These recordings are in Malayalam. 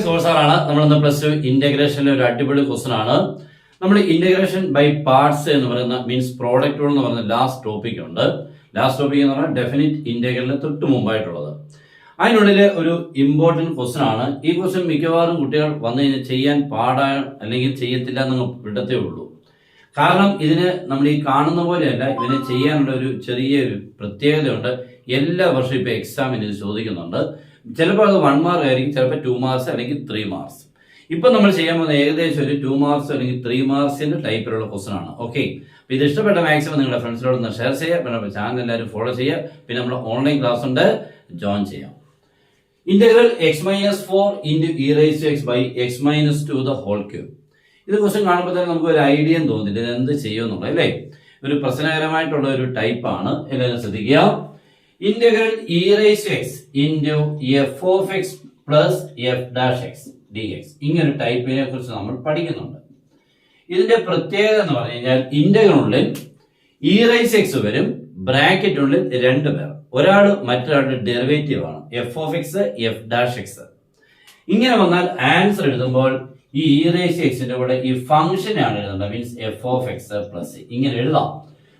സോഴ്സാണ് നമ്മളിന്ന് പ്ലസ് ടു ഇന്റഗ്രേഷനിലെ ഒരു അടിപൊളി ക്വസ്റ്റൻ ആണ്. നമ്മൾ ഇന്റഗ്രേഷൻ ബൈ പാർട്സ് എന്ന് പറയുന്ന മീൻസ് പ്രോഡക്റ്റ് റൂൾ എന്ന് പറയുന്ന ലാസ്റ്റ് ടോപ്പിക് ഉണ്ട്. ലാസ്റ്റ് ടോപ്പിക് എന്ന് പറഞ്ഞാൽ ഡെഫിനിറ്റ് ഇന്റഗ്രലിന് തൊട്ട് മുമ്പായിട്ടുള്ളത്. അതിനുള്ളിൽ ഒരു ഇമ്പോർട്ടന്റ് ക്വസ്റ്റൻ ആണ്. ഈ ക്വസ്റ്റൻ മിക്കവാറും കുട്ടികൾ വന്നു കഴിഞ്ഞാൽ ചെയ്യാൻ പാടാൻ അല്ലെങ്കിൽ ചെയ്യത്തില്ല എന്ന് വിടത്തേ ഉള്ളൂ. കാരണം ഇതിന് നമ്മൾ ഈ കാണുന്ന പോലെയല്ല, ഇതിനെ ചെയ്യാനുള്ള ഒരു ചെറിയൊരു പ്രത്യേകതയുണ്ട്. എല്ലാ വർഷവും ഇപ്പൊ എക്സാമിന് ഇത് ചോദിക്കുന്നുണ്ട്. ചിലപ്പോൾ അത് 1 മാർക്ക് ആയിരിക്കും, ചിലപ്പോൾ 2 മാർക്സ് അല്ലെങ്കിൽ 3 മാർക്സ്. ഇപ്പൊ നമ്മൾ ചെയ്യാൻ പോകുന്ന ഏകദേശം ഒരു 2 മാർക്സ് അല്ലെങ്കിൽ 3 മാർക്സിന്റെ ടൈപ്പിലുള്ള ക്വസ്റ്റൻ ആണ്. ഓക്കെ, ഇത് ഇഷ്ടപ്പെട്ട മാക്സിമം നിങ്ങളുടെ ഫ്രണ്ട്സിനോട് ഒന്ന് ഷെയർ ചെയ്യുക. പിന്നെ ചാനൽ എല്ലാവരും ഫോളോ ചെയ്യുക. പിന്നെ നമ്മുടെ ഓൺലൈൻ ക്ലാസ് ഉണ്ട്, ജോയിൻ ചെയ്യാം. Integral x-4 into e raised to x by x-2 the whole cube. ഇത് ക്വസ്റ്റൻ കാണുമ്പോൾ തന്നെ നമുക്ക് ഒരു ഐഡിയ തോന്നില്ല ഇത് എന്ത് ചെയ്യുമെന്നുള്ളത്, അല്ലേ? ഒരു പ്രശ്നകരമായിട്ടുള്ള ഒരു ടൈപ്പാണ്. എല്ലാവരും ശ്രദ്ധിക്കുക. Integral e raised to x into f of x plus f dash x dx. ഇങ്ങനെ ടൈപ്പിനെ കുറിച്ച് നമ്മൾ പഠിക്കുന്നുണ്ട്. ഇതിന്റെ പ്രത്യേകത എന്ന് പറഞ്ഞു കഴിഞ്ഞാൽ ഇന്റഗ്രലിനുള്ളിൽ e raised to x വരും, ബ്രാക്കറ്റിനുള്ളിൽ 2 പേർ, ഒരാൾ മറ്റൊരാളുടെ ഡെറിവേറ്റീവ് ആണ് f of x f dash x. ഇങ്ങനെ വന്നാൽ ആൻസർ എഴുതുമ്പോൾ ഈ e raised to x ന്റെ കൂടെ ഈ ഫംഗ്ഷൻ ആണ് എഴുതേണ്ടത്, means f of x plus ഇങ്ങനെ എഴുതാം.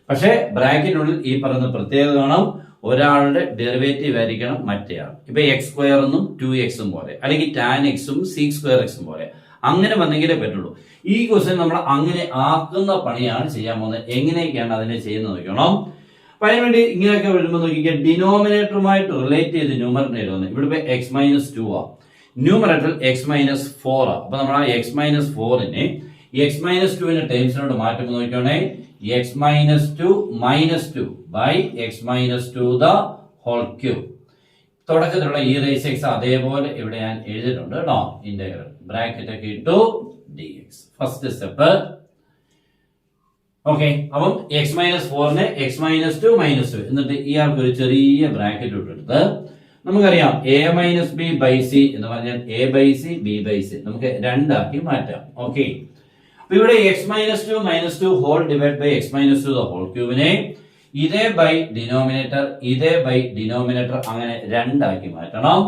പക്ഷേ ബ്രാക്കറ്റിനുള്ളിൽ ഈ പറയുന്ന പ്രത്യേകത കാണാം, ഒരാളുടെ ഡെറിവേറ്റീവ് ആയിരിക്കണം മറ്റേയാൾ. ഇപ്പൊ x² എന്നും 2x പോലെ, അല്ലെങ്കിൽ tan x ഉം sec² x പോലെ അങ്ങനെ വന്നെങ്കിലേ പറ്റുള്ളൂ. ഈ ക്വസ്റ്റ്യൻ നമ്മൾ അങ്ങനെ ആക്കുന്ന പണിയാണ് ചെയ്യാൻ പോകുന്നത്. എങ്ങനെയൊക്കെയാണ് അതിനെ ചെയ്യുന്നത് നോക്കണം. അപ്പൊ അതിനുവേണ്ടി ഇങ്ങനെയൊക്കെ വരുമ്പോൾ നോക്കിയാൽ ഡിനോമിനേറ്ററുമായിട്ട് റിലേറ്റ് ചെയ്ത് ന്യൂമറേറ്റർ എഴുതുന്നത്. ഇവിടെ x-2 ആ, ന്യൂമറേറ്റർ x-4 ആ. അപ്പൊ നമ്മൾ ആ x-4നെ x-2ന്റെ ടേംസിനോട് മാറ്റുമ്പോൾ നോക്കിയാണെ x-2 -2 by x-2 the whole cube. തുടക്കത്തിലുള്ള e raised to x അതേപോലെ ഇവിടെ ഞാൻ എഴുതിയിട്ടുണ്ട് കേട്ടോ. ഇന്റഗ്രൽ ബ്രാക്കറ്റ് ഒക്കെ ഇട്ടു dx. First step. ഓക്കെ, അപ്പം x-4നെ x-2 -2 എന്നിട്ട് ഇയാൾക്ക് ഒരു ചെറിയ ബ്രാക്കറ്റ് ഇട്ടെടുത്ത് നമുക്കറിയാം a-b/c എന്ന് പറഞ്ഞാൽ a/c b/c നമുക്ക് 2 ആക്കി മാറ്റാം. ഓക്കെ, അപ്പൊ ഇവിടെ x-2 -2 whole divide by x-2 the whole cube നെ ഇതേ ബൈ ഡിനോമിനേറ്റർ അങ്ങനെ 2 ആക്കി മാറ്റണം.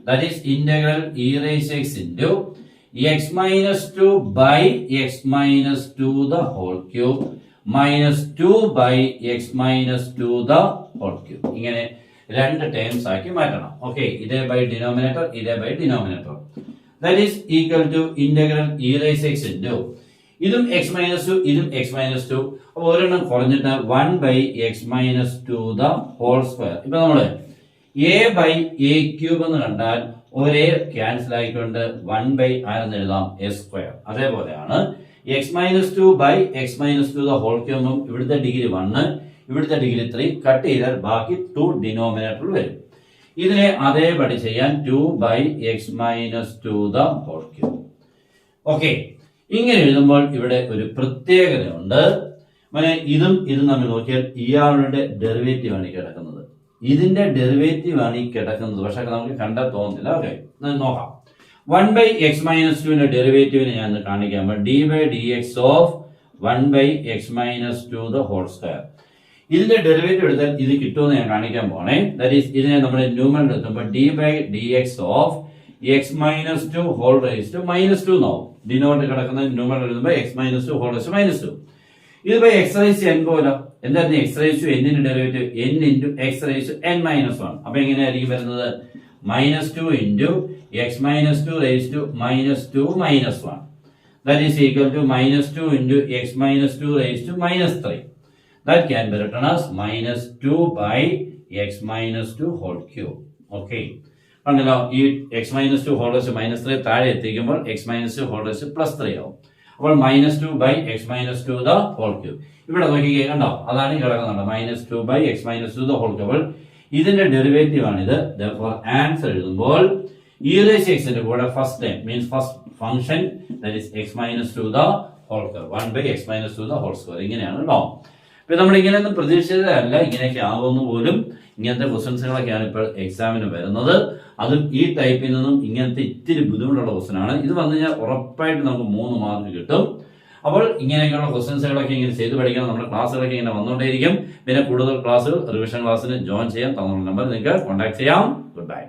That is integral e raised to x into x-2 by x-2 the whole cube minus 2 by x-2 the whole cube. ഇങ്ങനെ 2 ടേംസ് ആക്കി മാറ്റണം. ഓക്കെ, ഇതേ by denominator that is equal to integral e raised to x into ഇതും x-2 ഇതും x-2. അപ്പൊ ഒരെണ്ണം കുറഞ്ഞിട്ട് 1 by x-2 the whole square. ഇപ്പൊ നമ്മള് a/a³ എന്ന് കണ്ടാൽ ഒരേ ക്യാൻസൽ ആയിക്കൊണ്ട് 1 by ആരെന്ന് എഴുതാം a². അതേപോലെയാണ് x-2 by x-2 the whole cube. ഇവിടുത്തെ ഡിഗ്രി 1, ഇവിടുത്തെ ഡിഗ്രി 3 കട്ട് ചെയ്താൽ ബാക്കി 2 ഡിനോമിനേറ്റർ വരും. ഇതിനെ അതേപടി ചെയ്യാൻ 2 by x-2 the whole cube. Okay, ഇങ്ങനെ എഴുതുമ്പോൾ ഇവിടെ ഒരു പ്രത്യേകതയുണ്ട്. ഇതും തമ്മിൽ നോക്കിയാൽ ഇയാളുടെ ഡെറിവേറ്റീവ് ആണ് ഈ കിടക്കുന്നത്, ഇതിന്റെ ഡെറിവേറ്റീവ് ആണ് ഈ കിടക്കുന്നത്. പക്ഷെ നമുക്ക് കണ്ടാൽ തോന്നുന്നില്ല. ഓക്കെ, നോക്കാം. 1 by x-2ന്റെ ഡെറിവേറ്റീവിനെ ഞാൻ കാണിക്കാൻ d/dx of 1 by x-2 the whole square. ഇതിന്റെ ഡെറിവേറ്റീവ് എടുത്താൽ ഇത് കിട്ടുമെന്ന് ഞാൻ കാണിക്കാൻ പോണേ. ദാറ്റ് ഈസ് ഇതിനെ നമ്മൾ ന്യൂമറേറ്റർ എത്തുമ്പോൾ d/dx of x-2 whole raised to -2 എന്നാവും. ഡിനോമിനേറ്റർ കിടക്കുന്ന ന്യൂമറേറ്റർ എഴുതുമ്പോൾ x-2 whole raised to -2. ഇത് by x raised to n പോലെ എന്തായിരുന്നു x raised to n ന്റെ derivative n into x raised to n-1. അപ്പൊ എങ്ങനെയായിരിക്കും വരുന്നത്? -2 into x-2 raised to -2 that is equal to -2 into x-2 raised to -3. That can be written as -2 by x-2 whole cube. Okay, കണ്ടല്ലോ, ഈ x-2 whole raised to -3 താഴെ എത്തിക്കുമ്പോൾ x-2 whole raised to +3 ആവും. അപ്പോൾ -2 by x-2 the whole cube. ഇവിടെ നോക്കിക്കേ, കണ്ടോ, അതാണ് ഈ കിടക്കുന്നുണ്ട് -2 by x-2 the whole cube. ഇതിന്റെ ഡെറിവേറ്റീവ് ആണിത്. Therefore ആൻസർ എഴുതുമ്പോൾ e raised to x ന്റെ കൂടെ first time means first function that is x-2 the whole cube 1 by x-2 the whole square. ഇങ്ങനെയാണ് കേട്ടോ. ഇപ്പൊ നമ്മൾ ഇങ്ങനെയൊന്നും പ്രതീക്ഷിച്ചതല്ല, ഇങ്ങനെയൊക്കെ ആകുമെന്ന് പോലും. ഇങ്ങനത്തെ ക്വസ്റ്റൻസുകളൊക്കെയാണ് ഇപ്പോൾ എക്സാമിന് വരുന്നത്. അതും ഈ ടൈപ്പിൽ നിന്നും ഇങ്ങനത്തെ ഇത്തിരി ബുദ്ധിമുട്ടുള്ള ക്വസ്റ്റൻ ആണ്. ഇത് വന്നു കഴിഞ്ഞാൽ ഉറപ്പായിട്ട് നമുക്ക് 3 മാർക്ക് കിട്ടും. അപ്പോൾ ഇങ്ങനെയൊക്കെയുള്ള ക്വസ്റ്റ്യൻസുകളൊക്കെ ഇങ്ങനെ ചെയ്ത് പഠിക്കണം. നമ്മുടെ ക്ലാസ്സുകളൊക്കെ ഇങ്ങനെ വന്നുകൊണ്ടേയിരിക്കും. പിന്നെ കൂടുതൽ ക്ലാസ്സുകൾ റിവിഷൻ ക്ലാസ്സിന് ജോയിൻ ചെയ്യാൻ തന്നുള്ള നമ്പർ നിങ്ങൾക്ക് കോൺടാക്ട് ചെയ്യാം. Good bye.